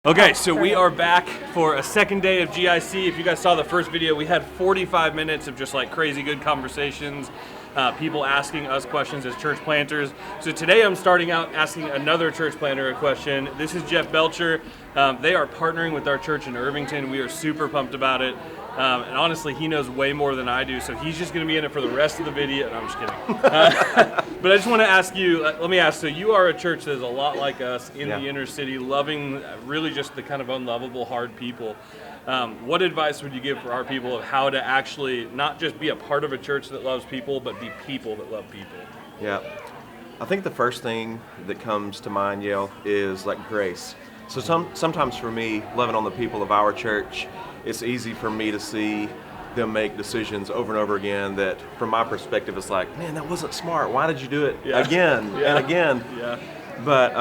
Okay, so we are back for a second day of GIC. If you guys saw the first video, we had 45 minutes of just like crazy good conversations, people asking us questions as church planters. So today I'm starting out asking another church planter a question. This is Jeff Belcher. They are partnering with our church in Irvington. We are super pumped about it. And honestly, he knows way more than I do, so he's just going to be in it for the rest of the video. No, I'm just kidding. But I just want to ask you, let me ask, so you are a church that is a lot like us in the inner city, loving really just the kind of unlovable, hard people. What advice would you give for our people of how to actually not just be a part of a church that loves people, but be people that love people? Yeah, I think the first thing that comes to mind, Yale, is like grace. So sometimes for me, loving on the people of our church, it's easy for me to see them make decisions over and over again that, from my perspective, it's like, man, that wasn't smart. Why did you do it again and again? Yeah. But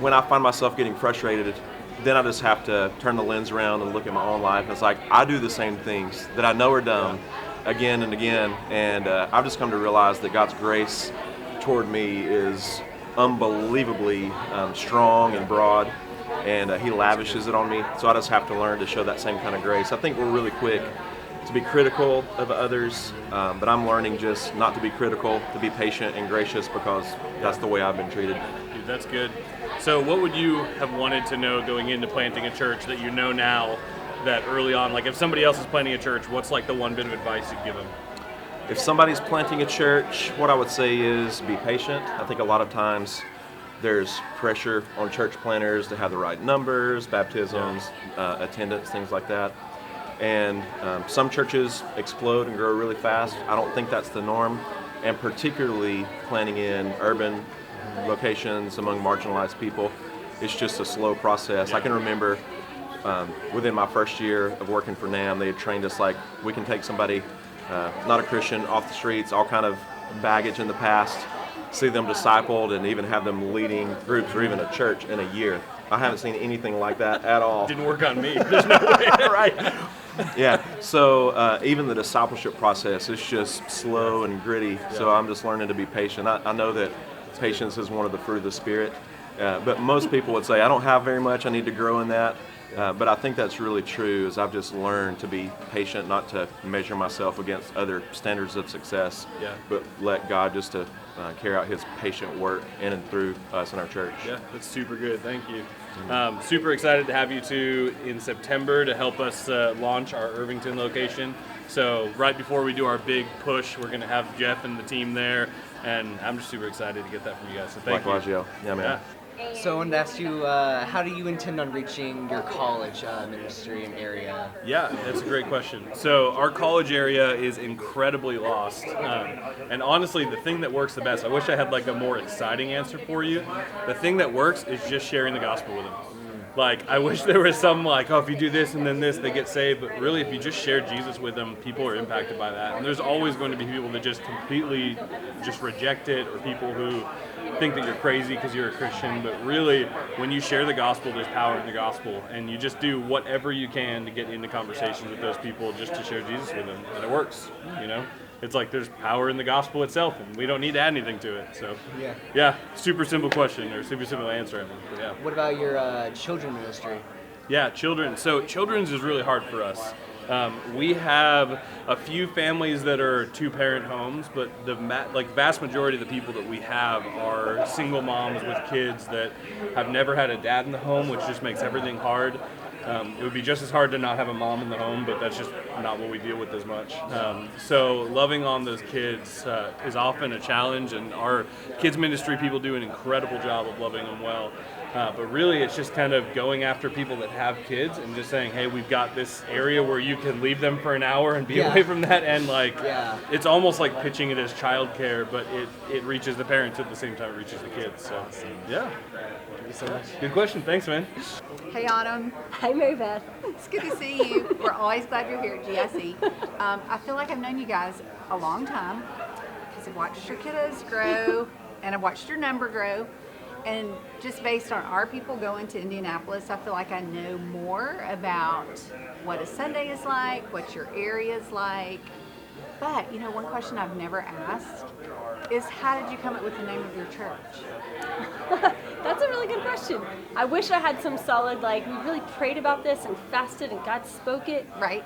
when I find myself getting frustrated, then I just have to turn the lens around and look at my own life. It's like, I do the same things that I know are dumb again and again. And I've just come to realize that God's grace toward me is unbelievably strong and broad. And he lavishes it on me, so I just have to learn to show that same kind of grace. I think we're really quick to be critical of others, but I'm learning just not to be critical, to be patient and gracious, because that's the way I've been treated. Dude, that's good. So what would you have wanted to know going into planting a church that you know now that early on, like if somebody else is planting a church, what's like the one bit of advice you'd give them? If somebody's planting a church, what I would say is be patient. I think a lot of times there's pressure on church planners to have the right numbers, baptisms, attendance, things like that. And some churches explode and grow really fast. I don't think that's the norm. And particularly planning in urban locations among marginalized people, it's just a slow process. I can remember within my first year of working for NAM, they had trained us like, we can take somebody, not a Christian, off the streets, all kind of baggage in the past, see them discipled, and even have them leading groups or even a church in a year. I haven't seen anything like that at all. Didn't work on me. There's no way. Right. Yeah. So even the discipleship process is just slow and gritty. So I'm just learning to be patient. I know that patience is one of the fruit of the Spirit. But most people would say, I don't have very much. I need to grow in that. But I think that's really true, is I've just learned to be patient, not to measure myself against other standards of success, but let God just to carry out his patient work in and through us in our church. Yeah, that's super good. Thank you. Super excited to have you two in September to help us launch our Irvington location. So right before we do our big push, we're going to have Jeff and the team there, and I'm just super excited to get that from you guys. So thank Likewise, you. Joe. Yeah, man. So I wanted to ask you, how do you intend on reaching your college ministry and area? Yeah, that's a great question. So our college area is incredibly lost. And honestly, the thing that works the best, I wish I had like a more exciting answer for you. The thing that works is just sharing the gospel with them. Like, I wish there was some like, oh, if you do this and then this, they get saved. But really, if you just share Jesus with them, people are impacted by that. And there's always going to be people that just completely just reject it, or people who think that you're crazy because you're a Christian. But really, when you share the gospel, there's power in the gospel. And you just do whatever you can to get into conversations with those people just to share Jesus with them. And it works, you know? It's like there's power in the gospel itself, and we don't need to add anything to it. So, yeah, super simple question, or super simple answer, I mean. But yeah. What about your children ministry? Yeah, children. So children's is really hard for us. We have a few families that are two-parent homes, but the vast majority of the people that we have are single moms with kids that have never had a dad in the home, which just makes everything hard. It would be just as hard to not have a mom in the home, but that's just not what we deal with as much. So loving on those kids is often a challenge, and our kids ministry people do an incredible job of loving them well. But really, it's just kind of going after people that have kids and just saying, hey, we've got this area where you can leave them for an hour and be away from that. And it's almost like pitching it as childcare, but it reaches the parents at the same time it reaches the kids. So, yeah. Thank you so much. Good question. Thanks, man. Hey, Autumn. Hey, Mary Beth. It's good to see you. We're always glad you're here at GIC. I feel like I've known you guys a long time because I've watched your kiddos grow and I've watched your number grow. And just based on our people going to Indianapolis, I feel like I know more about what a Sunday is like, what your area is like. But, one question I've never asked is how did you come up with the name of your church? That's a really good question. I wish I had some solid, like, we really prayed about this and fasted and God spoke it. Right.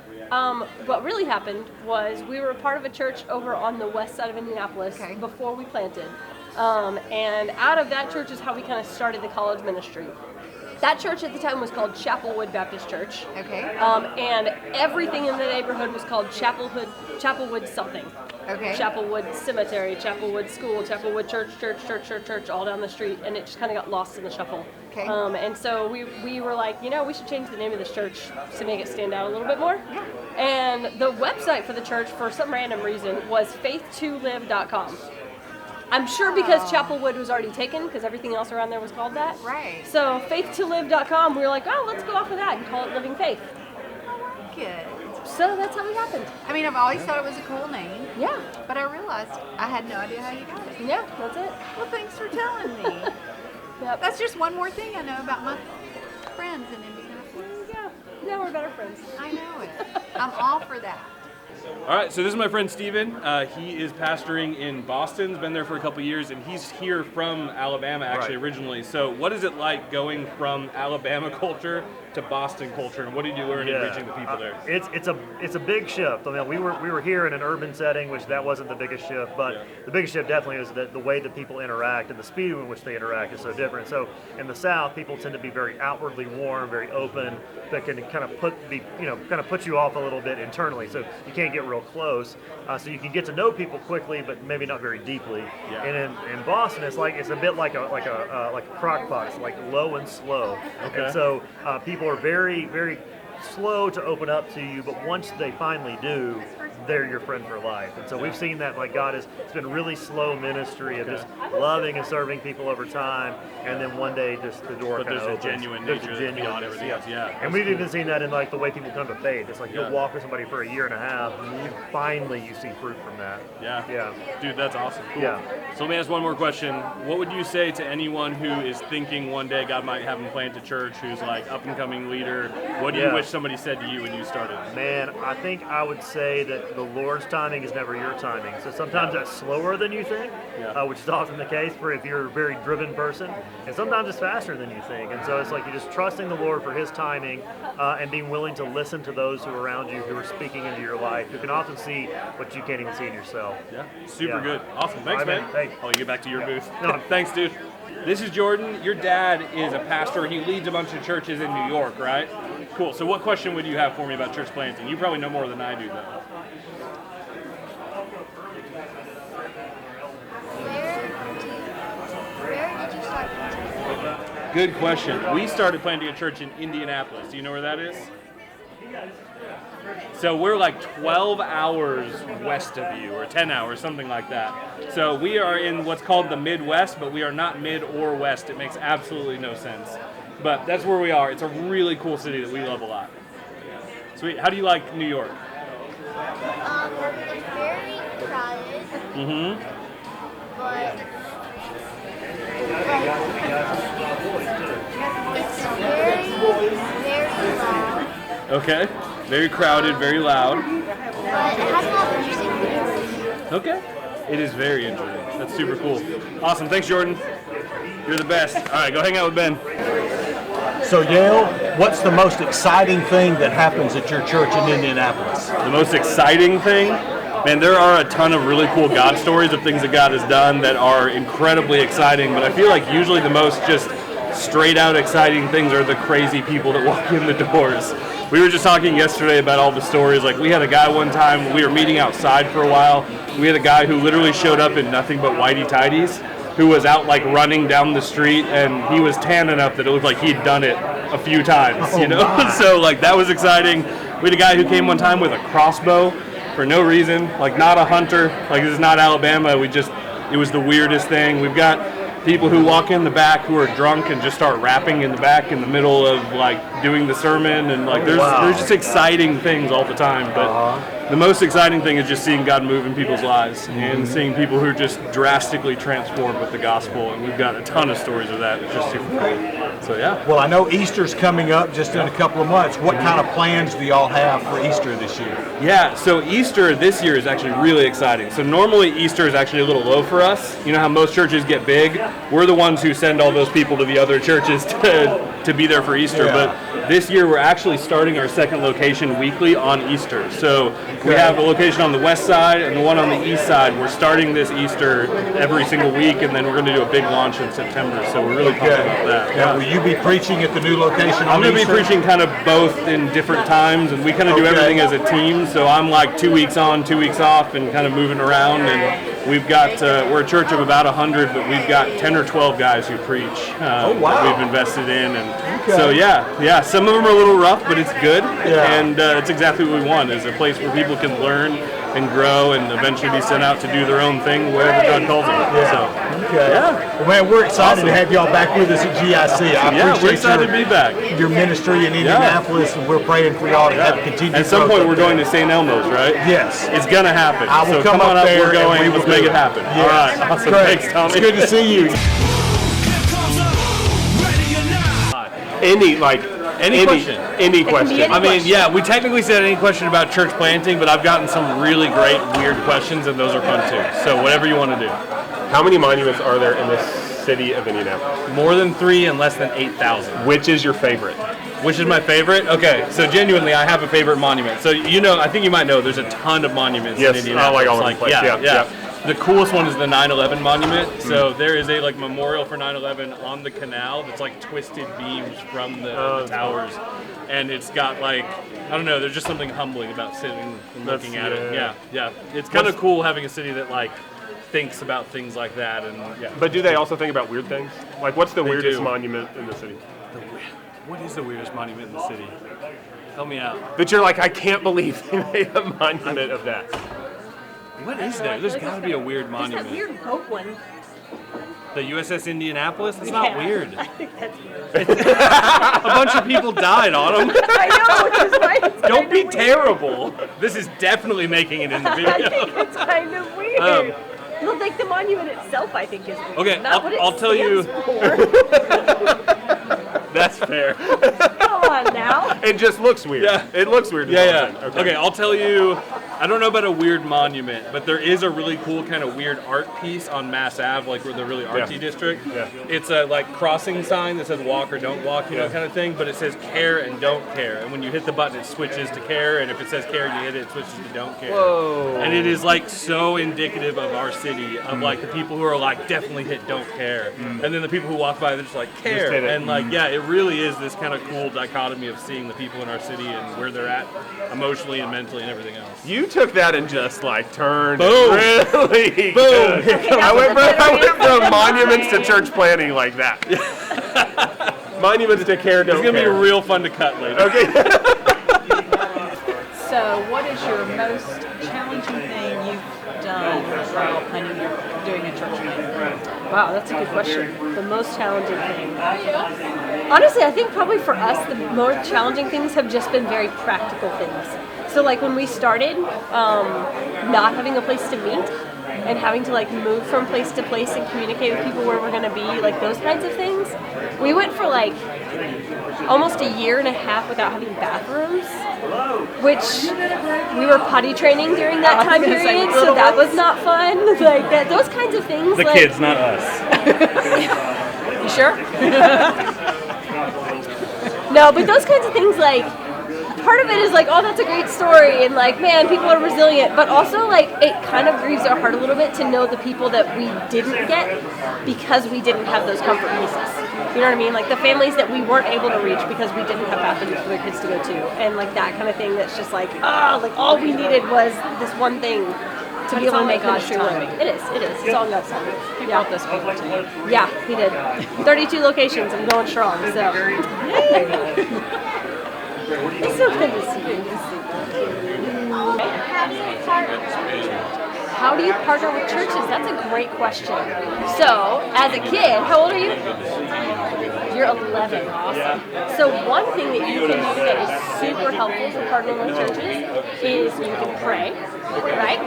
What really happened was we were a part of a church over on the west side of Indianapolis Okay. before we planted. And out of that church is how we kind of started the college ministry. That church at the time was called Chapelwood Baptist Church. Okay. And everything in the neighborhood was called Chapelwood something. Okay. Chapelwood Cemetery, Chapelwood School, Chapelwood Church, all down the street, and it just kind of got lost in the shuffle. Okay. And so we were like, we should change the name of this church to make it stand out a little bit more. Yeah. And the website for the church, for some random reason, was faith2live.com. I'm sure because Chapelwood was already taken, because everything else around there was called that. Right. So faith2live.com, we were like, oh, let's go off of that and call it Living Faith. I like it. So that's how it happened. I mean, I've always thought it was a cool name, Yeah. but I realized I had no idea how you got it. Yeah, that's it. Well, thanks for telling me. Yep. That's just one more thing I know about my friends in Indianapolis. There you go. Now we're better friends. I know it. I'm all for that. All right, so this is my friend Steven. He is pastoring in Boston. He's been there for a couple years, and he's here from Alabama, actually, Right. originally. So what is it like going from Alabama culture to Boston culture, and what did you learn in reaching the people there? It's a big shift. I mean, we were here in an urban setting, which that wasn't the biggest shift, but Yeah. the biggest shift definitely is that the way that people interact and the speed in which they interact is so different. So in the South, people tend to be very outwardly warm, very open, that can kind of put you off a little bit internally. So you can't get real close. So you can get to know people quickly, but maybe not very deeply. Yeah. And in Boston, it's a bit like a crock pot. It's like low and slow. Okay. And so people are very, very slow to open up to you, but once they finally do, they're your friend for life. And so we've seen that, like, it's been really slow ministry of just loving and serving people over time, and then one day just the door But kind of there's a opens. genuine There's nature a beyond genuineness, everything else, yeah. And we've even seen that in, like, the way people come to faith. It's like Yeah. you'll walk with somebody for a year and a half, and finally you see fruit from that. Yeah. Yeah. Dude, that's awesome. Cool. Yeah. So let me ask one more question. What would you say to anyone who is thinking one day God might have them plant a church, who's like up and coming leader? What do you Yeah. wish somebody said to you when you started? Man, I think I would say that the Lord's timing is never your timing. So sometimes that's slower than you think, Yeah. which is often the case for if you're a very driven person. And sometimes it's faster than you think. And so it's like you're just trusting the Lord for His timing and being willing to listen to those who are around you who are speaking into your life, who can often see what you can't even see in yourself. Yeah, super Yeah. good. Awesome. Thanks, All right, man. man. Hey. I'll get back to your booth. No. Thanks, dude. This is Jordan. Your dad is a pastor. He leads a bunch of churches in New York, right? Cool. So what question would you have for me about church planting? You probably know more than I do, though. Where did you start planting? Good question. We started planting a church in Indianapolis. Do you know where that is? So we're like 12 hours west of you, or 10 hours, something like that. So we are in what's called the Midwest, but we are not mid or west. It makes absolutely no sense. But that's where we are. It's a really cool city that we love a lot. Sweet. How do you like New York? It's very crowded, Mm-hmm. but it's very, very loud. Okay. Very crowded, very loud. But it has a lot of interesting things. Okay. It is very interesting. That's super cool. Awesome. Thanks, Jordan. You're the best. All right, go hang out with Ben. So Yale, what's the most exciting thing that happens at your church in Indianapolis? The most exciting thing? Man, there are a ton of really cool God stories of things that God has done that are incredibly exciting, but I feel like usually the most just straight out exciting things are the crazy people that walk in the doors. We were just talking yesterday about all the stories. Like, we had a guy one time, we were meeting outside for a while. We had a guy who literally showed up in nothing but whitey-tighties, who was out like running down the street, and he was tan enough that it looked like he'd done it a few times, you know? So like that was exciting. We had a guy who came one time with a crossbow for no reason, like not a hunter, like this is not Alabama. It was the weirdest thing. We've got people who walk in the back who are drunk and just start rapping in the back in the middle of like doing the sermon, and like there's just exciting things all the time. But the most exciting thing is just seeing God move in people's lives and seeing people who are just drastically transformed with the gospel, and we've got a ton of stories of that. It's just super cool. So yeah. Well, I know Easter's coming up just in a couple of months. What kind of plans do y'all have for Easter this year? Yeah, so Easter this year is actually really exciting. So normally Easter is actually a little low for us. You know how most churches get big? We're the ones who send all those people to the other churches to be there for Easter. Yeah. But this year we're actually starting our second location weekly on Easter. So we have a location on the west side and the one on the east side. We're starting this Easter every single week, and then we're going to do a big launch in September. So we're really pumped about that. Now, will you be preaching at the new location on I'm going to be Easter? preaching kind of both in different times, and we kind of do everything as a team. So I'm like 2 weeks on, 2 weeks off, and kind of moving around. And we've got we're a church of about 100, but we've got 10 or 12 guys who preach. Oh, wow. That we've invested in, and so yeah. Some of them are a little rough, but it's good, and it's exactly what we want: is a place where people can learn and grow, and eventually be sent out to do their own thing wherever God calls them. Well, man, we're excited to have y'all back with us at GIC. I appreciate we're excited to be back. your ministry in Indianapolis, and we're praying for y'all to have continued At some growth point, up we're there. going to St. Elmo's, right? Yes. It's gonna happen. I will so come on up there We're going. and we will Let's make do it happen. Yes. All right. Awesome. Great. Thanks, Tommy. It's good to see you. Any question. Any It can be question. any I mean, question. yeah, we technically said any question about church planting, but I've gotten some really great, weird questions, and those are fun too. So whatever you want to do. How many monuments are there in the city of Indianapolis? More than 3 and less than 8,000. Which is your favorite? Which is my favorite? Okay, so genuinely, I have a favorite monument. So I think you might know, there's a ton of monuments Yes, in Indianapolis. I like all over the place. Yeah. The coolest one is the 9/11 monument. So there is a memorial for 9/11 on the canal that's like twisted beams from the towers, and it's got I don't know. There's just something humbling about sitting and looking at it. Yeah. It's kind of cool having a city that thinks about things like that, and yeah. But do they also think about weird things? Like, what's the They weirdest do. monument in the city? What is the weirdest monument in the city? Help me out. That you're like, I can't believe they made a monument of that. What is there? There's got to be a weird There's monument. that weird boat one. The USS Indianapolis? That's Yeah. not weird. I think that's weird. A bunch of people died on them. I know, which is why it's Don't be kinda weird. terrible. This is definitely making it in the I think video. it's kind of weird. Well, the monument itself, I think, is weird. Okay, Not what it I'll tell you- stands for. That's fair. Come on now. It just looks weird. Yeah. It looks weird. is what I'm saying. Okay, I'll tell you, I don't know about a weird monument, but there is a really cool kind of weird art piece on Mass Ave, where the really artsy district. Yeah. It's a crossing sign that says walk or don't walk, kind of thing, but it says care and don't care. And when you hit the button, it switches to care, and if it says care and you hit it, it switches to don't care. Whoa. And it is so indicative of our city, of the people who are definitely hit don't care. And then the people who walk by, they're just care. hit it. And it really is this kind of cool dichotomy of seeing the people in our city and where they're at emotionally and mentally and everything else. You took that and just turned Boom. it really Boom. good. I went from monuments to church planning like that. Monuments to care, don't It's going to be care. real fun to cut later. Okay. So, what is your most challenging thing you've done while doing a church plant? Wow, that's a good question. The most challenging thing. Honestly, I think probably for us, the more challenging things have just been very practical things. So when we started, not having a place to meet and having to move from place to place and communicate with people where we're going to be, those kinds of things. We went for almost a year and a half without having bathrooms, which we were potty training during that time period, so that was not fun. Those kinds of things. The kids, not us. You sure? No, but those kinds of things, part of it is oh, that's a great story, and man, people are resilient, but also it kind of grieves our heart a little bit to know the people that we didn't get because we didn't have those comfort pieces. You know what I mean? The families that we weren't able to reach because we didn't have bathrooms for their kids to go to, and that kind of thing. That's just all we needed was this one thing to be able to make God's ministry work. timing. It is. It's all God's timing. He brought those people to you. Yeah, he did. 32 locations and going strong. So. It's so good to see you. How do you partner with churches? That's a great question. So, as a kid, how old are you? You're 11. Awesome. So one thing that you can do that is super helpful for partnering with churches is you can pray, right?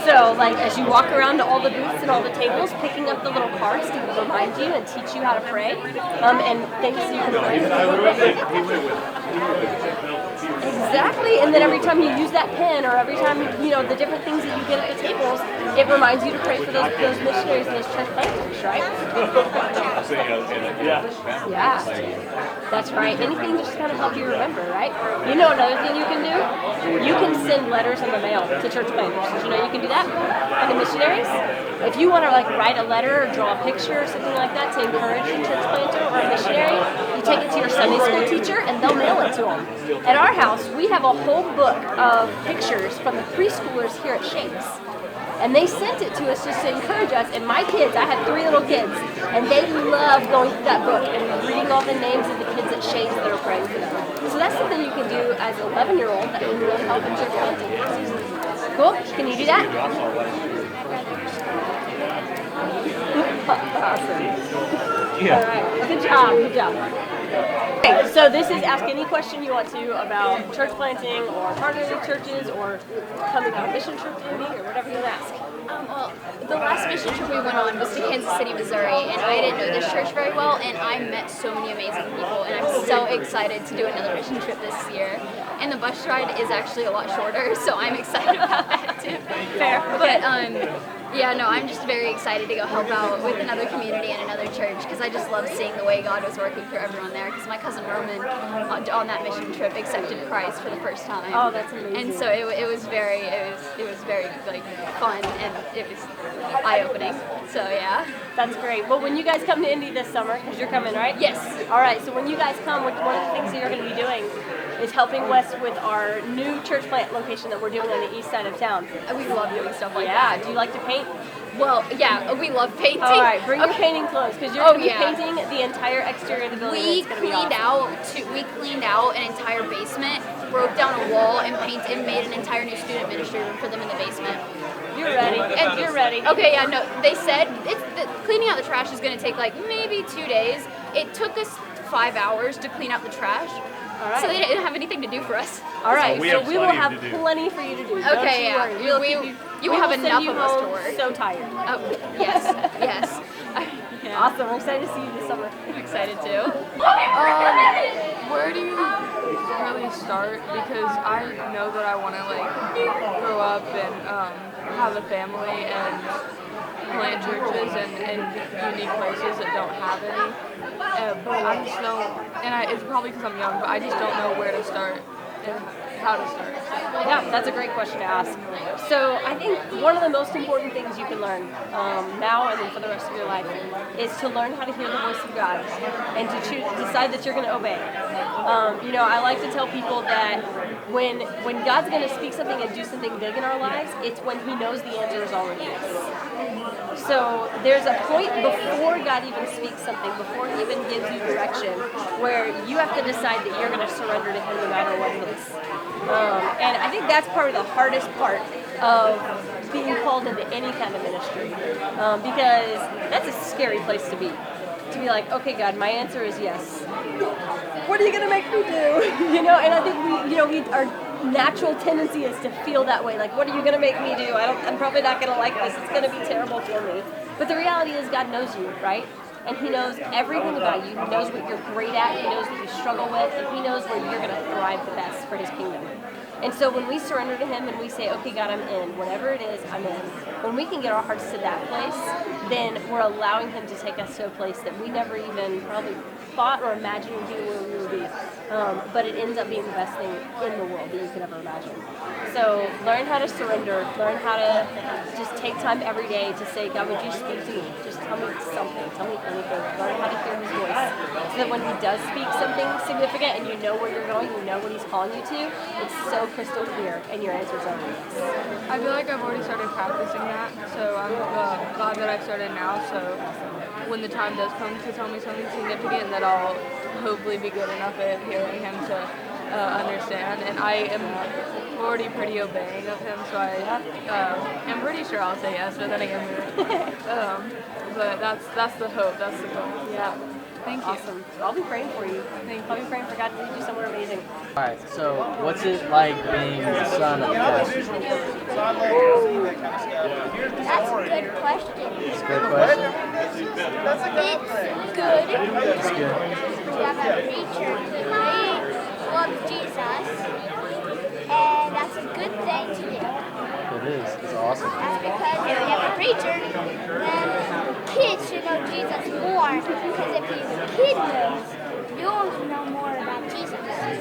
So, like, as you walk around to all the booths and all the tables, picking up the little cards to remind you and teach you how to pray, and things you can pray. Exactly, and then every time you use that pen, or every time, you know, the different things that you get at the tables, it reminds you to pray for those missionaries and those church planters, right? Yeah, that's right. Anything to just kind of help you remember, right? You know another thing you can do? You can send letters in the mail to church planters. Did you know you can do that? And the missionaries? If you want to like write a letter or draw a picture or something like that to encourage a church planter or a missionary, you take it to your Sunday school teacher and they'll mail it to them. At our house, we have a whole book of pictures from the preschoolers here at Shakes. And they sent it to us just to encourage us. And my kids, I had 3 little kids, and they love going through that book and reading all the names of the kids at Shakes that are praying for them. So that's something you can do as an 11-year-old that can really help in church planting. Cool? Can you do that? Awesome. Yeah. All right. Good job. Good job. Okay, so this is ask any question you want to about church planting or partnering with churches or coming on a mission trip with me or whatever you want to ask. Well, the last mission trip we went on was to Kansas City, Missouri, and I didn't know this church very well, and I met so many amazing people, and I'm so excited to do another mission trip this year. And the bus ride is actually a lot shorter, so I'm excited about that too. Fair. But yeah, no, I'm just very excited to go help out with another community and another church because I just love seeing the way God was working for everyone there. Because my cousin Roman on that mission trip accepted Christ for the first time. Oh, that's amazing. And so it was very like fun and it was eye opening. So yeah, that's great. Well, when you guys come to Indy this summer, because you're coming, right? Yes. All right. So when you guys come, one of the things that you're going to be doing is helping Wes with our new church plant location that we're doing on the east side of town. We love doing stuff like that. that. Do you like to paint? Well, yeah, we love painting. All right, bring your painting clothes because you're going to be painting the entire exterior of the building. We cleaned out an entire basement, broke down a wall, and made an entire new student ministry room for them in the basement. You're ready. And you're ready. Okay, yeah, no, they said cleaning out the trash is going to take like maybe 2 days. It took us 5 hours to clean out the trash. All right. So they didn't have anything to do for us. All right, so we will have plenty for you to do. Okay, yeah. You will have enough of us to work. So tired. Oh, yes, yes. Yeah. Awesome. We're excited to see you this summer. I'm excited too. Where do you really start? Because I know that I want to like grow up and have a family and plant churches and unique places that don't have any. But I just don't, it's probably because I'm young, but I just don't know where to start and how to start. Yeah, that's a great question to ask. So I think one of the most important things you can learn now and then for the rest of your life is to learn how to hear the voice of God and to decide that you're going to obey. You know, I like to tell people that when God's going to speak something and do something big in our lives, it's when He knows the answer is already yes. So there's a point before God even speaks something, before He even gives you direction, where you have to decide that you're going to surrender to Him no matter what it is. And I think that's probably the hardest part of being called into any kind of ministry, because that's a scary place to be. To be like, okay, God, my answer is yes. What are you going to make me do? You know, and I think our natural tendency is to feel that way. Like, what are you going to make me do? I'm probably not going to like this. It's going to be terrible for me. But the reality is God knows you, right? And He knows everything about you. He knows what you're great at. He knows what you struggle with. And He knows where you're going to thrive the best for His kingdom. And so when we surrender to Him and we say, okay, God, I'm in. Whatever it is, I'm in. When we can get our hearts to that place, then we're allowing Him to take us to a place that we never even probably thought or imagined would be where we would be. But it ends up being the best thing in the world that you could ever imagine. So learn how to surrender. Learn how to just take time every day to say, God, would you speak to me? Just tell me something. Tell me anything. Learn how to hear His voice. So that when He does speak something significant and you know where you're going, you know what He's calling you to, it's so crystal clear and your answers are yes. I feel like I've already started practicing that, so I'm glad that I've started now, so when the time does come to tell me something significant, that I'll hopefully be good enough at hearing Him to understand. And I am already pretty obeying of Him, so I'm pretty sure I'll say yes, but then again, but that's the hope, that's the goal. Yeah. Thank you. Awesome. I'll be praying for you. I'll be praying for God to lead you somewhere amazing. All right, so what's it like being the son of a pastor? That's a good question. It's a good question. It's good. It's good. We have a preacher. He loves Jesus. And that's a good thing to do. It is. It's awesome. That's because if you have a preacher, then kids should know Jesus more. Because if your kid knows, you'll know more about Jesus. And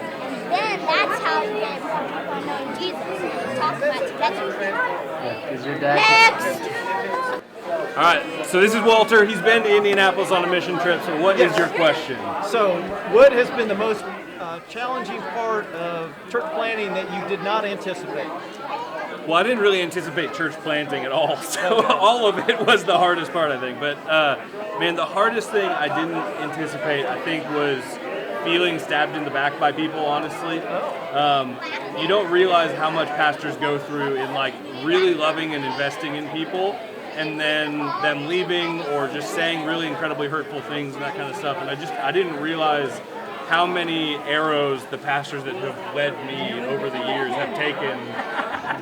then that's how you get more people knowing Jesus. Talk about it together. Yeah, is your dad? Next! All right, so this is Walter. He's been to Indianapolis on a mission trip. So what is your question? So, what has been the most challenging part of church planning that you did not anticipate? Well, I didn't really anticipate church planting at all, so all of it was the hardest part, I think. But man, the hardest thing I didn't anticipate, I think, was feeling stabbed in the back by people, honestly. You don't realize how much pastors go through in like really loving and investing in people, and then them leaving or just saying really incredibly hurtful things and that kind of stuff. And I didn't realize how many arrows the pastors that have led me over the years have taken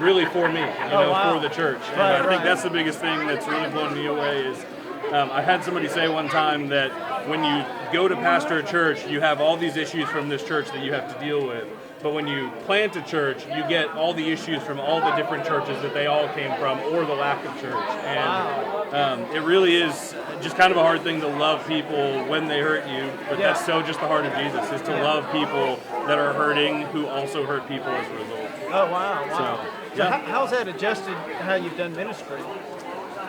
really for me, for the church. And I think that's the biggest thing that's really blown me away is I had somebody say one time that when you go to pastor a church, you have all these issues from this church that you have to deal with. But when you plant a church, you get all the issues from all the different churches that they all came from, or the lack of church. And it really is just kind of a hard thing to love people when they hurt you. But that's so just the heart of Jesus, is to love people that are hurting who also hurt people as a result. Oh, wow. So how's that adjusted how you've done ministry?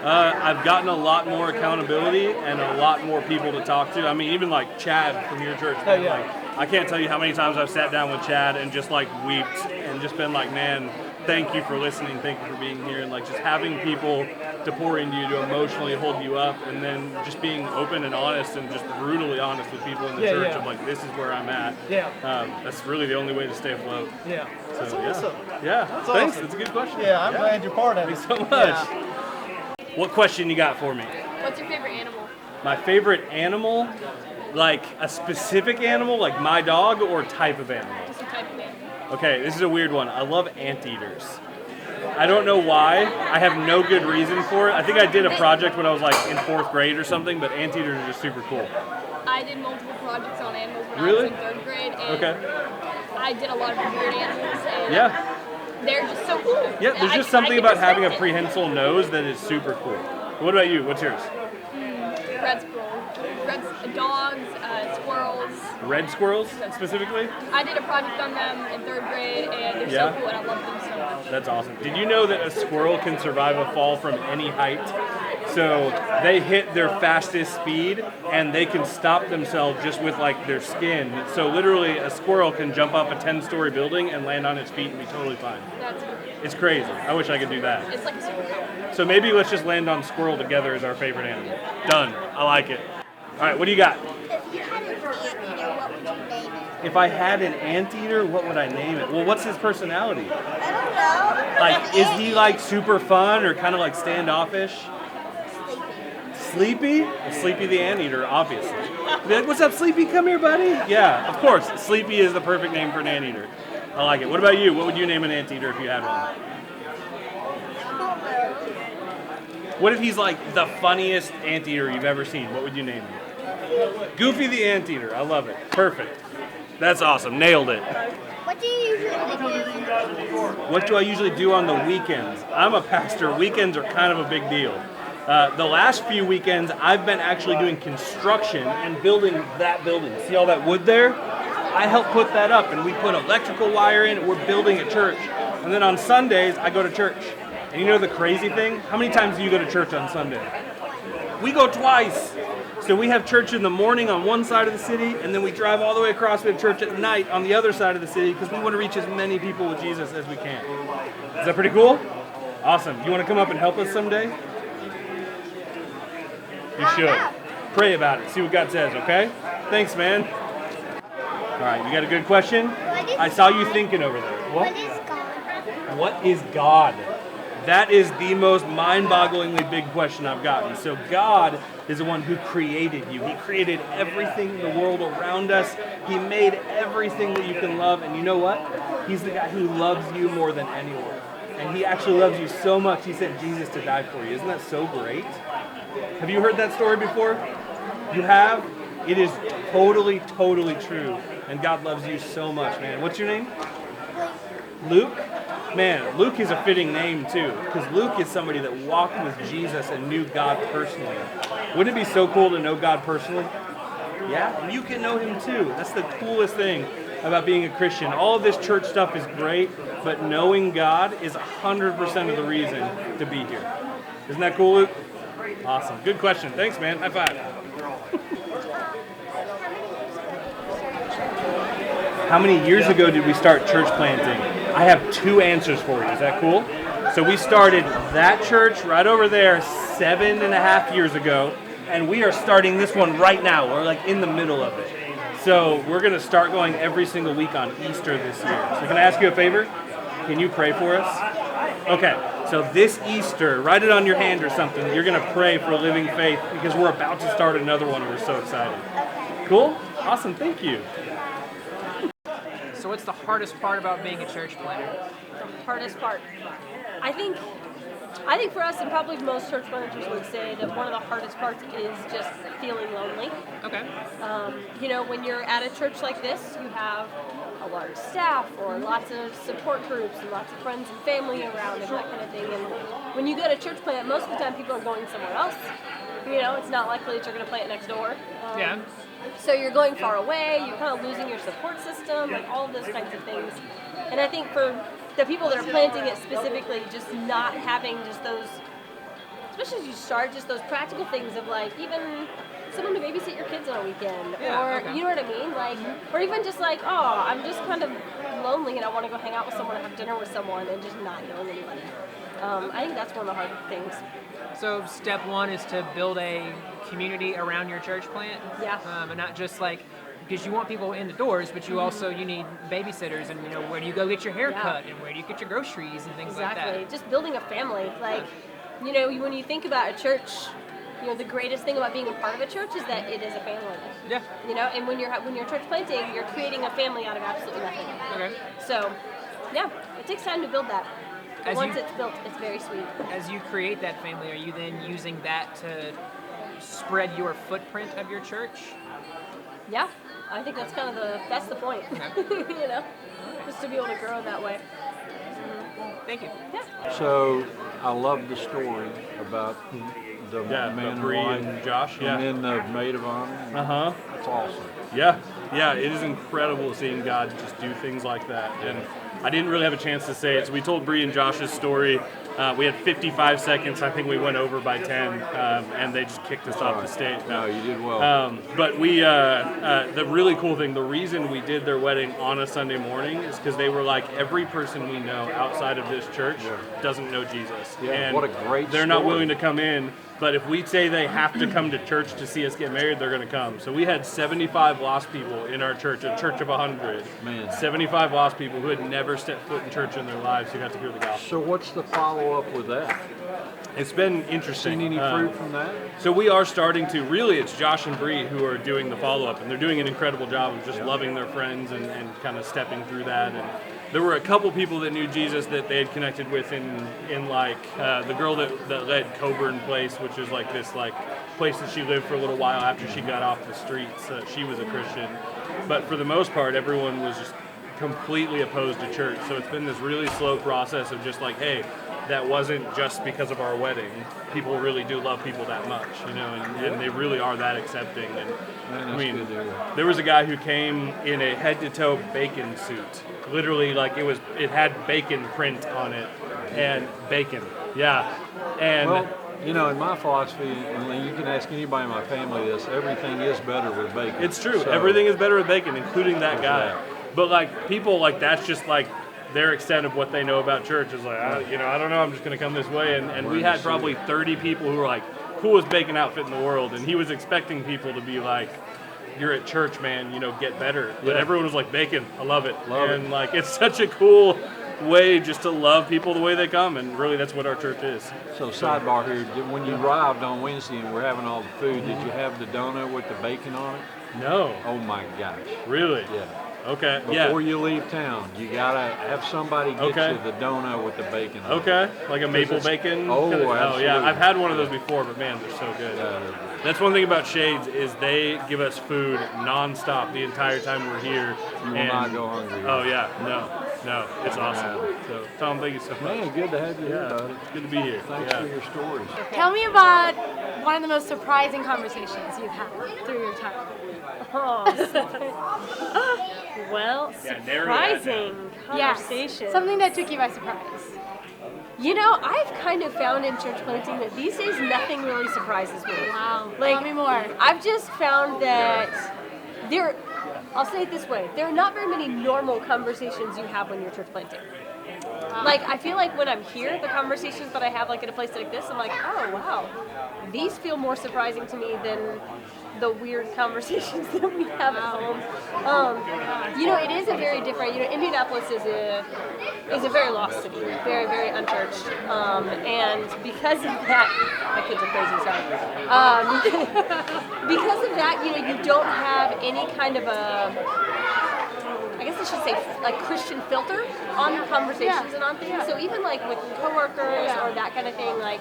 I've gotten a lot more accountability and a lot more people to talk to. I mean, even like Chad from your church, man, like, I can't tell you how many times I've sat down with Chad and just like wept and just been like, man, thank you for listening, thank you for being here, and like just having people to pour into you, to emotionally hold you up, and then just being open and honest and just brutally honest with people in the church of like, this is where I'm at. That's really the only way to stay afloat. Yeah, so, that's awesome. Yeah, that's thanks. awesome. That's a good question. Yeah, I'm glad you're part of it. Thanks so much. What question you got for me? What's your favorite animal? My favorite animal, like a specific animal, like my dog, or type of animal? Just a type of animal. Okay, this is a weird one. I love anteaters. I don't know why. I have no good reason for it. I think I did a project when I was like in 4th grade or something, but anteaters are just super cool. I did multiple projects on animals when Really? I was in 3rd grade, and I did a lot of weird animals, and they're just so cool. Yeah, there's just something about having a prehensile nose that is super cool. What about you? What's yours? Red squirrels, dogs, squirrels. Red squirrels, specifically? I did a project on them in 3rd grade, and they're so cool, and I love them so much. That's awesome. Did you know that a squirrel can survive a fall from any height? So they hit their fastest speed, and they can stop themselves just with like their skin. So literally, a squirrel can jump up a 10-story building and land on its feet and be totally fine. That's cool. It's crazy. I wish I could do that. It's like a superpower. So maybe let's just land on squirrel together as our favorite animal. Done. I like it. All right, what do you got? If you had an anteater, what would you name it? If I had an anteater, what would I name it? Well, what's his personality? I don't know. Like, is he like super fun or kind of like standoffish? Sleepy? Sleepy the anteater, obviously. Like, what's up, Sleepy? Come here, buddy. Yeah, of course. Sleepy is the perfect name for an anteater. I like it. What about you? What would you name an anteater if you had one? What if he's like the funniest anteater you've ever seen? What would you name him? Goofy the anteater. I love it. Perfect. That's awesome. Nailed it. What do you usually do? What do I usually do on the weekends? I'm a pastor. Weekends are kind of a big deal. The last few weekends, I've been actually doing construction and building that building. See all that wood there? I helped put that up, and we put electrical wire in. We're building a church. And then on Sundays, I go to church. And you know the crazy thing? How many times do you go to church on Sunday? We go twice. So we have church in the morning on one side of the city, and then we drive all the way across. We have church at night on the other side of the city because we want to reach as many people with Jesus as we can. Is that pretty cool? Awesome. You want to come up and help us someday? You should. Pray about it. See what God says, okay? Thanks, man. All right, you got a good question? I saw you thinking over there. What? What is God? What is God? That is the most mind-bogglingly big question I've gotten. So God is the one who created you. He created everything in the world around us. He made everything that you can love. And you know what? He's the guy who loves you more than anyone. And he actually loves you so much, he sent Jesus to die for you. Isn't that so great? Have you heard that story before? You have? It is totally, totally true. And God loves you so much, man. What's your name? Luke? Man, Luke is a fitting name too, because Luke is somebody that walked with Jesus and knew God personally. Wouldn't it be so cool to know God personally? Yeah, and you can know him too. That's the coolest thing about being a Christian. All of this church stuff is great, but knowing God is 100% of the reason to be here. Isn't that cool, Luke? Awesome. Good question. Thanks, man. High five. How many years ago did we start church planting? I have 2 answers for you. Is that cool? So we started that church right over there 7.5 years ago, and we are starting this one right now. We're like in the middle of it. So we're going to start going every single week on Easter this year. So can I ask you a favor? Can you pray for us? Okay. So this Easter, write it on your hand or something. You're going to pray for Living Faith because we're about to start another one and we're so excited. Cool? Awesome. Thank you. So what's the hardest part about being a church planter? The hardest part. I think for us, and probably most church planters would say that one of the hardest parts is just feeling lonely. Okay. When you're at a church like this, you have a large staff or lots of support groups and lots of friends and family around and that kind of thing. And when you go to church plant, most of the time people are going somewhere else. It's not likely that you're going to plant next door. Yeah. So you're going far away, you're kind of losing your support system, like all of those kinds of things. And I think for the people that are planting it specifically, just not having just those, especially as you start, just those practical things of like even someone to babysit your kids on a weekend, or you know what I mean? Like, or even just like, oh, I'm just kind of lonely and I want to go hang out with someone and have dinner with someone and just not knowing anybody. I think that's one of the hard things. So step 1 is to build a community around your church plant. Yeah. And not just like, because you want people in the doors, but you also, you need babysitters and, where do you go get your hair cut and where do you get your groceries and things like that. Exactly. Just building a family. Like, when you think about a church, the greatest thing about being a part of a church is that it is a family. Yeah. And when you're church planting, you're creating a family out of absolutely nothing. Okay. So, yeah, it takes time to build that. But As once you- it's built, it's very sweet. As you create that family, are you then using that to spread your footprint of your church? Yeah, I think that's kind of that's the point. Just to be able to grow in that way. Thank you. Yeah. So I love the story about the man and Bree wife, and Josh, and then the maid of honor. Uh-huh. That's awesome. Yeah, it is incredible seeing God just do things like that. And I didn't really have a chance to say it, so we told Bree and Josh's story. We had 55 seconds. I think we went over by 10, and they just kicked us off the stage. No, you did well. But we, the really cool thing, the reason we did their wedding on a Sunday morning is because they were like, every person we know outside of this church doesn't know Jesus. Yeah, and what a great they're not story. willing to come in. But if we say they have to come to church to see us get married, they're going to come. So we had 75 lost people in our church, a church of 100. Man. 75 lost people who had never stepped foot in church in their lives who got to hear the gospel. So what's the follow-up with that? It's been interesting. Seen any fruit from that? So we are starting to, really it's Josh and Bree who are doing the follow-up, and they're doing an incredible job of just loving their friends and kind of stepping through that. And there were a couple people that knew Jesus that they had connected with in like the girl that led Coburn Place, which is like this like place that she lived for a little while after she got off the streets. She was a Christian. But for the most part, everyone was just completely opposed to church. So it's been this really slow process of just like, hey, that wasn't just because of our wedding. People really do love people that much, and they really are that accepting. And I mean, there was a guy who came in a head-to-toe bacon suit. Literally, like it had bacon print on it, and bacon, And well, in my philosophy, and you can ask anybody in my family this, everything is better with bacon. It's true. So, Everything is better with bacon, including that guy. But like people, like that's just like their extent of what they know about church is like, I don't know, I'm just going to come this way. And we had probably 30 people who were like, coolest bacon outfit in the world. And he was expecting people to be like, you're at church, man, get better. But everyone was like, bacon, I love it. Like, it's such a cool way just to love people the way they come, and really that's what our church is. So sidebar here, when you arrived on Wednesday and we're having all the food, did you have the donut with the bacon on it? No. Oh my gosh. Really? Yeah. Okay. Before you leave town, you gotta have somebody get you the donut with the bacon on it. Okay. Like a maple bacon? Oh, absolutely. Oh yeah, I've had one of those before, but man, they're so good. That's one thing about Shades is they give us food nonstop the entire time we're here. You will not go hungry. Oh yeah, no, it's awesome. So Tom, thank you so much. Man, good to have you here, buddy. It's good to be here. Thanks for your stories. Tell me about one of the most surprising conversations you've had through your time. Well, surprising conversation. Yes, something that took you by surprise. You know, I've kind of found in church planting that these days nothing really surprises me. Wow. Like, Tell me more. I've just found that I'll say it this way, there are not very many normal conversations you have when you're church planting. Like, I feel like when I'm here, the conversations that I have like at a place like this, I'm like, oh wow, these feel more surprising to me than the weird conversations that we have at home. You know, it is a very different, you know, Indianapolis is a very lost city, very, very unchurched. And because of that, my kids are crazy, sorry. Because of that, you know, you don't have any kind of I guess I should say, like, Christian filter on your conversations and on things. So even like with coworkers or that kind of thing, like,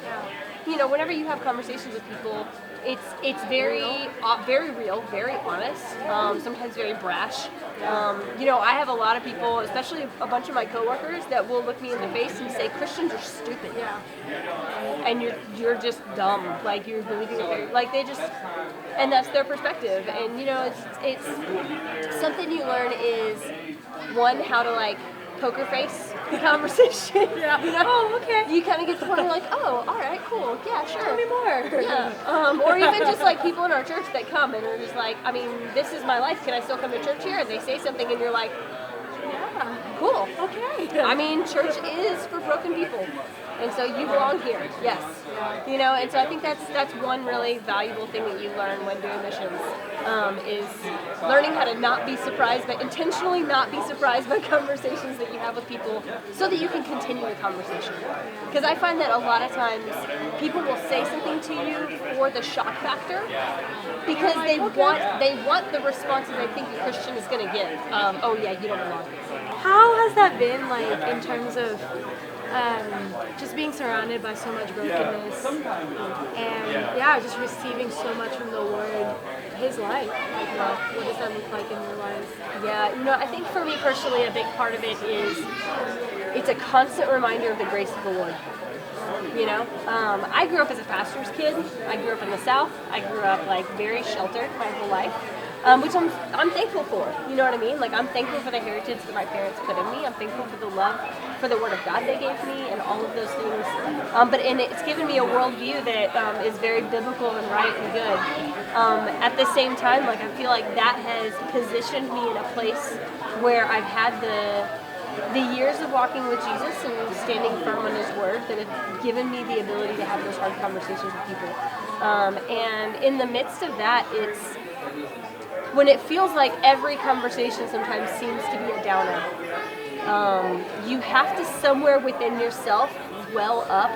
you know, whenever you have conversations with people, it's very real, very honest, sometimes very brash. You know, I have a lot of people, especially a bunch of my coworkers, that will look me in the face and say, Christians are stupid. Yeah. And you're just dumb. Like, you're believing it. Like, they just, and that's their perspective. And, you know, it's something you learn is, one, how to, like, poker face the conversation. Yeah. You know? Oh, okay. You kind of get to the point where you're like, oh, all right, cool. Yeah, sure. Tell me more. Yeah. Or even just like people in our church that come and are just like, I mean, this is my life. Can I still come to church here? And they say something and you're like, yeah, cool. Okay. I mean, church is for broken people. And so you belong here, yes. You know, and so I think that's one really valuable thing that you learn when doing missions, is learning how to not be surprised, but intentionally not be surprised by conversations that you have with people, so that you can continue the conversation. Because I find that a lot of times people will say something to you for the shock factor, because they want the response that they think a Christian is going to give. Oh yeah, you don't belong. How has that been, like, in terms of just being surrounded by so much brokenness and just receiving so much from the Lord, His life? Like, what does that look like in your life? Yeah, you know, I think for me personally, a big part of it is it's a constant reminder of the grace of the Lord. You know, I grew up as a pastor's kid. I grew up in the South. I grew up like very sheltered my whole life. Which I'm thankful for, you know what I mean? Like, I'm thankful for the heritage that my parents put in me. I'm thankful for the love for the Word of God they gave me and all of those things. But it's given me a worldview that is very biblical and right and good. At the same time, like, I feel like that has positioned me in a place where I've had the years of walking with Jesus and standing firm on His Word that have given me the ability to have those hard conversations with people. And in the midst of that, it's when it feels like every conversation sometimes seems to be a downer, you have to somewhere within yourself well up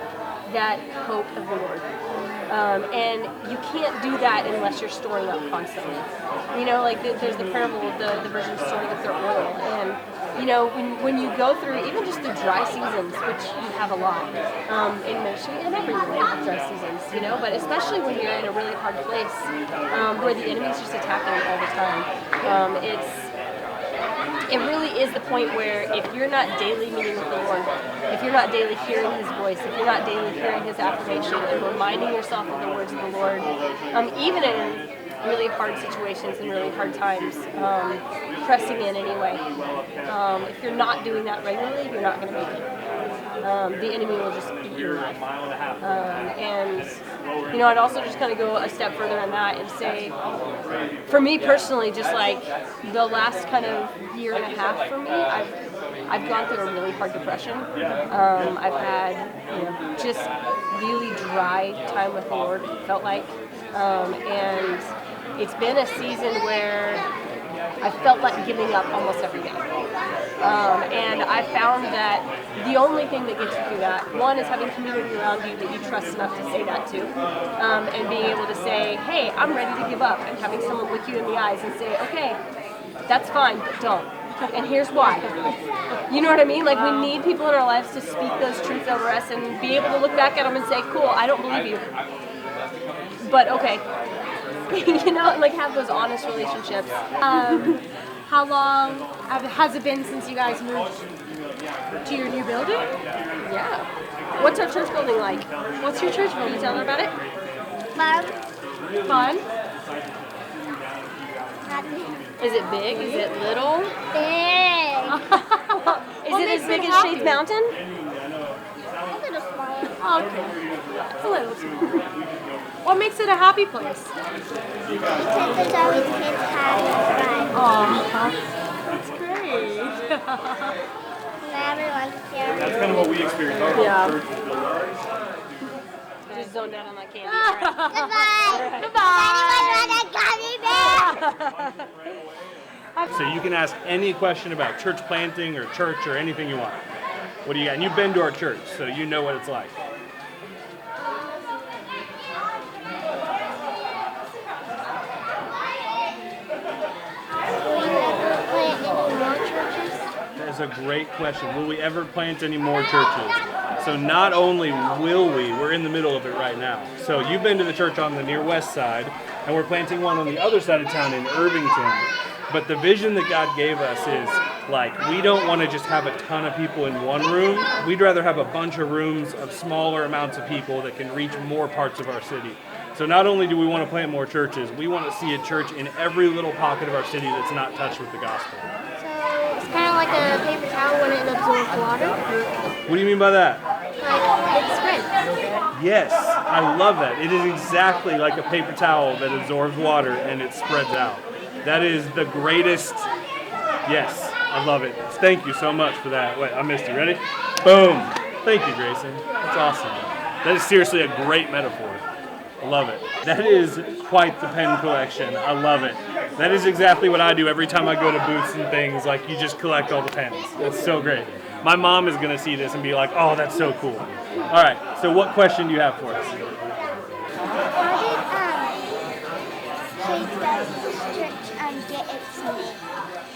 that hope of the Lord. And you can't do that unless you're storing up constantly. You know, like there's the parable of the virgin storing up their oil. And, you know, when you go through even just the dry seasons, which you have a lot in ministry and everywhere, you have dry seasons, you know, but especially when you're in a really hard place where the enemy's just attacking you all the time, it really is the point where if you're not daily meeting with the Lord, if you're not daily hearing His voice, if you're not daily hearing His affirmation and reminding yourself of the words of the Lord, even in really hard situations and really hard times, pressing in anyway. If you're not doing that regularly, you're not going to make it. The enemy will just eat your life. And, you know, I'd also just kind of go a step further in that and say, for me personally, just like the last kind of year and a half for me, I've gone through a really hard depression. I've had, you know, just really dry time with the Lord, it felt like. And it's been a season where I felt like giving up almost every day. And I found that the only thing that gets you through that, one, is having community around you that you trust enough to say that to, and being able to say, hey, I'm ready to give up, and having someone look you in the eyes and say, okay, that's fine, but don't. And here's why. You know what I mean? Like, we need people in our lives to speak those truths over us and be able to look back at them and say, cool, I don't believe you. But okay. You know, and like have those honest relationships. How long has it been since you guys moved to your new building? Yeah. What's our church building like? What's your church building? Tell her about it. Fun. Is it big? Is it little? Big. Is it as big as Shades Mountain? A little smaller. Okay. It's a little small. What makes it a happy place? Because there's always kids having fun. Aw, that's great. And everyone's here. That's kind of what we experience. Our church is built ours. Just zoned out on that candy. Goodbye. Goodbye. Anyone want a gummy bear? So you can ask any question about church planting or church or anything you want. What do you got? And you've been to our church, so you know what it's like. Will you ever plant any more churches? That's a great question. Will we ever plant any more churches? So not only will we, we're in the middle of it right now. So you've been to the church on the near west side, and we're planting one on the other side of town in Irvington. But the vision that God gave us is, like, we don't want to just have a ton of people in one room. We'd rather have a bunch of rooms of smaller amounts of people that can reach more parts of our city. So not only do we want to plant more churches, we want to see a church in every little pocket of our city that's not touched with the gospel. So it's kind of like a paper towel when it absorbs water. What do you mean by that? Like it spreads. Yes, I love that. It is exactly like a paper towel that absorbs water and it spreads out. That is the greatest. Yes, I love it. Thank you so much for that. Wait, I missed you. Ready? Boom. Thank you, Grayson. That's awesome. That is seriously a great metaphor. I love it. That is quite the pen collection. I love it. That is exactly what I do every time I go to booths and things. Like, you just collect all the pens. That's so great. My mom is going to see this and be like, oh, that's so cool. All right, so what question do you have for us? How did Shades Baptist Church get its name?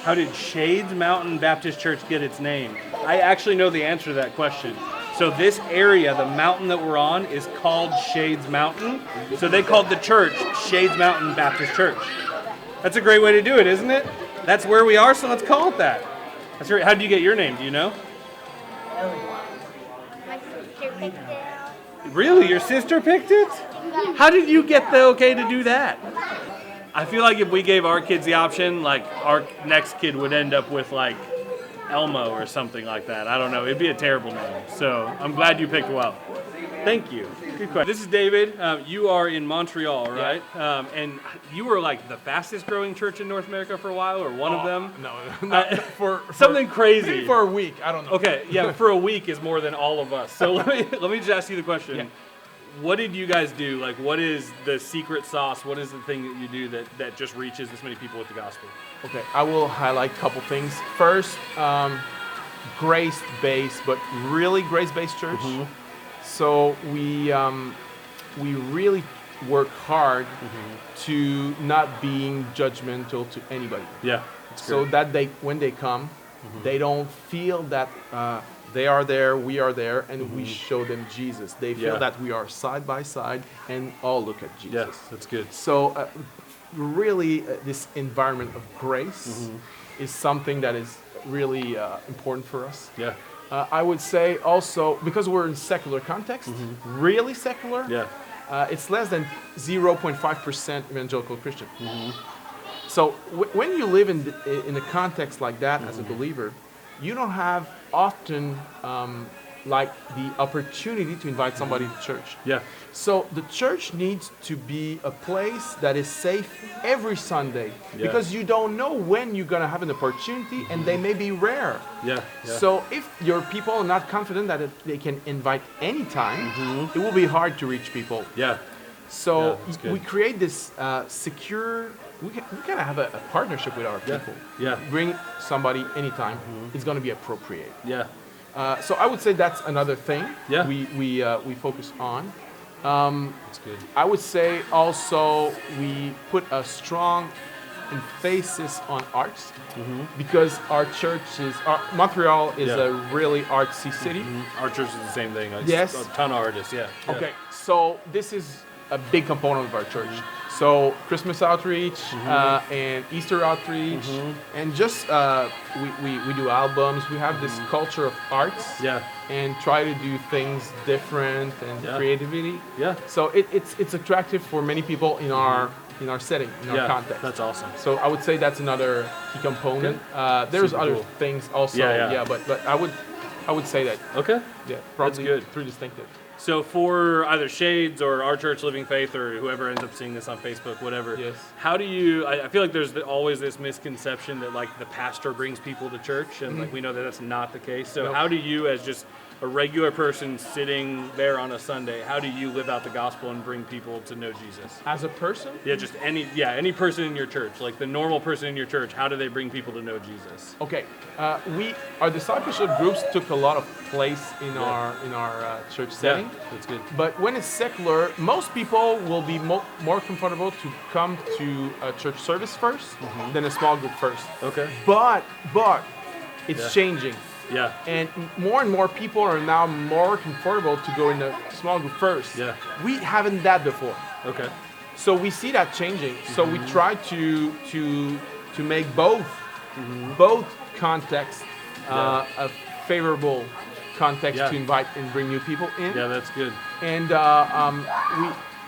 How did Shades Mountain Baptist Church get its name? I actually know the answer to that question. So this area, the mountain that we're on, is called Shades Mountain. So they called the church Shades Mountain Baptist Church. That's a great way to do it, isn't it? That's where we are, so let's call it that. That's great. How did you get your name? Do you know? My sister picked it. Really? Your sister picked it? How did you get the okay to do that? I feel like if we gave our kids the option, like, our next kid would end up with, like, Elmo or something like that. I don't know. It'd be a terrible name. So I'm glad you picked well. Thank you. Good question. This is David. You are in Montreal, right? Yeah. And you were like the fastest growing church in North America for a while, or one of them? No, not for something crazy. Maybe for a week. I don't know. Okay, yeah, for a week is more than all of us. So let me just ask you the question. Yeah. What did you guys do? Like, what is the secret sauce? What is the thing that you do that just reaches this many people with the gospel? Okay, I will highlight a couple things. First, grace-based, but really grace-based church. Mm-hmm. So we really work hard to not being judgmental to anybody. Yeah. So that when they come, they don't feel that they are there, we are there, and we show them Jesus. They feel that we are side by side and all look at Jesus. Yes, that's good. So really, this environment of grace is something that is really important for us. Yeah. I would say also, because we're in secular context, really secular, it's less than 0.5% evangelical Christian. So when you live in a context like that as a believer, you don't have often like the opportunity to invite somebody to church. Yeah. So the church needs to be a place that is safe every Sunday because you don't know when you're gonna have an opportunity, and they may be rare. Yeah. So if your people are not confident that they can invite anytime, it will be hard to reach people. Yeah. So that's good. we create this secure. We kind of have a partnership with our people. Yeah. Bring somebody anytime. It's going to be appropriate. Yeah. So I would say that's another thing. Yeah. We focus on. That's good. I would say also we put a strong emphasis on arts because our Montreal is a really artsy city. Our church is the same thing. It's Yes. a ton of artists. Yeah. Okay, so this is a big component of our church. So Christmas outreach and Easter outreach, and just we do albums. We have this culture of arts, and try to do things different and creativity. Yeah. So it's attractive for many people in our setting, in our context. That's awesome. So I would say that's another key component. There's Super other cool. things also. Yeah. But I would say that. Okay. Yeah, probably good. three distinctive. So for either Shades or Our Church Living Faith or whoever ends up seeing this on Facebook, whatever, how do you, I feel like there's always this misconception that like the pastor brings people to church, and like we know that that's not the case. So how do you, as just a regular person sitting there on a Sunday, how do you live out the gospel and bring people to know Jesus? As a person? Yeah, just any person in your church, like the normal person in your church, how do they bring people to know Jesus? Okay, our discipleship groups took a lot of place in our church setting. That's good. But when it's secular, most people will be more comfortable to come to a church service first than a small group first. Okay. But it's changing. Yeah. And more people are now more comfortable to go in a small group first. Yeah. We haven't that before. Okay. So we see that changing. So we try to make both contexts a favorable context to invite and bring new people in. Yeah, that's good. And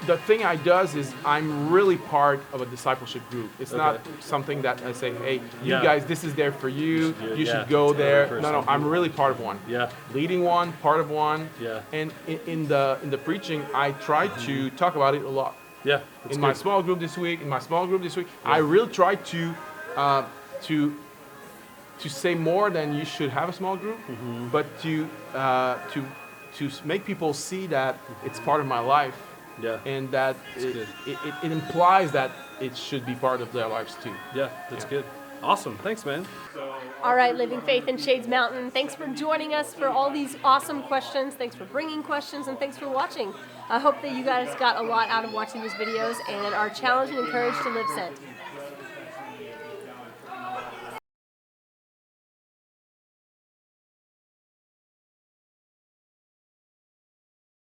the thing I does is I'm really part of a discipleship group. It's not something that I say, hey, you guys, this is there for you. You should go there. No, I'm really part of one. Yeah. Leading one, part of one. Yeah. And in the preaching, I try to talk about it a lot. Yeah. In my small group this week, I really try to say more than you should have a small group, but to make people see that it's part of my life. Yeah. And that it implies that it should be part of their lives too. Yeah, that's good. Awesome. Thanks, man. All right, Living Faith in Shades Mountain. Thanks for joining us for all these awesome questions. Thanks for bringing questions, and thanks for watching. I hope that you guys got a lot out of watching these videos and are challenged and encouraged to live sent.